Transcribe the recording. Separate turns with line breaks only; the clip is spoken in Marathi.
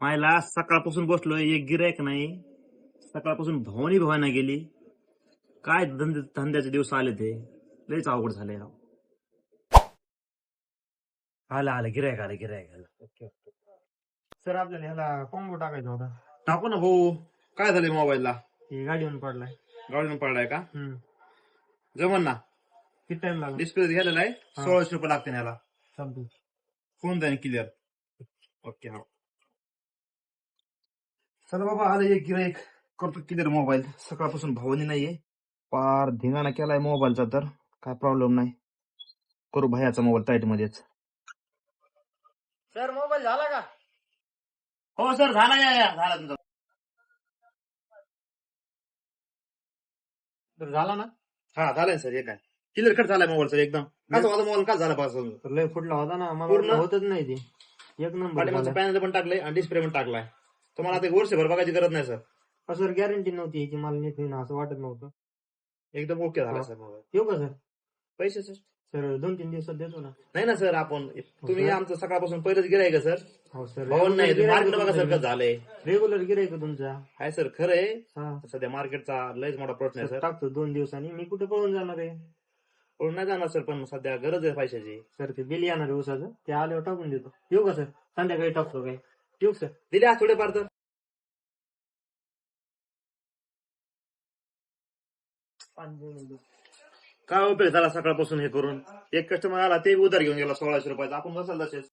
मायला सकाळपासून बसलोय, एक गिरायक नाही. सकाळपासून भवानी भवाना गेली. काय धंद्याचे दिवस आले ते, लयच अवघड झालंय राव. आलं गिरायक आलं.
Okay okay. सर आपल्याला ह्याला कॉम्बो टाकायचा होता.
टाकू ना भाऊ. काय झालंय मोबाईलला?
हे गाडीवर पडलाय.
गाडीवर पडलाय का?
हम्म.
जमन ना.
किती टाइम लागला?
डिस्प्ले गेलेला आहे.
हा.
1600 रुपये लागते याला.
चालतो.
फोन जाईल क्लिअर. ओके हा. चला बाबा, आलं एक गिरायक. करतो क्लिअर मोबाईल. सकाळपासून भावनी नाहीये. पार धिंगाणा केलाय मोबाईलचा, तर काय प्रॉब्लेम नाही. करू भैयाचा मोबाईल टाईट मध्येच.
सर मोबाईल झाला का?
हो सर, झाला झाला तुमचा.
तर झाला ना?
हा झालाय सर. हे काय क्लिअर कट झालाय मोबाईल सर एकदम. कसं माझा मोबाईल काय झाला पासून
तर लय फुटला होता ना, मला
पूर्ण?
वाटलं होतच नाही ते. एक नंबर
पाठीमागचं
झाला.
पॅनल पण टाकलंय आणि डिस्प्ले पण टाकलाय. तुम्हाला आता एक वर्षभर बघायची गरज नाही सर.
सर गॅरंटी नव्हती याची, मला नेत ना असं वाटत नव्हतं.
एकदम ओके झाला
हा.
Sir mobile.
येऊ का सर?
पैसे सर?
सर 2-3 दिवसात देतो ना.
नाही ना सर, आपण तुम्ही
सर.
आमचं सकाळपासून पहिलेच गिरायक सर.
हो सर.
भावन नाही, मार्केट बघा सर कसं झालंय.
रेग्युलर गिरायक तुमचा.
हाय सर, खरं आहे.
हा.
सध्या मार्केटचा लयच मोठा प्रश्न आहे
सर
सर.
टाकतो 2 दिवसांनी. मी कुठे पळून जाणार आहे?
पळून नाही जाणार सर, पण सध्या गरज आहे पैशाची.
सर ते बिल येणार आहे उसाचं, ते आल्यावर टाकून देतो. येऊ का सर? संध्याकाळी टाकतो काय? येऊ सर?
दिल्या थोडेफार तर. काय उपयोग झाला सकाळपासून हे करून? एक कस्टमर आला, ते उधार घेऊन गेला 1600 रुपयाचा. आपण बसाल तसेच.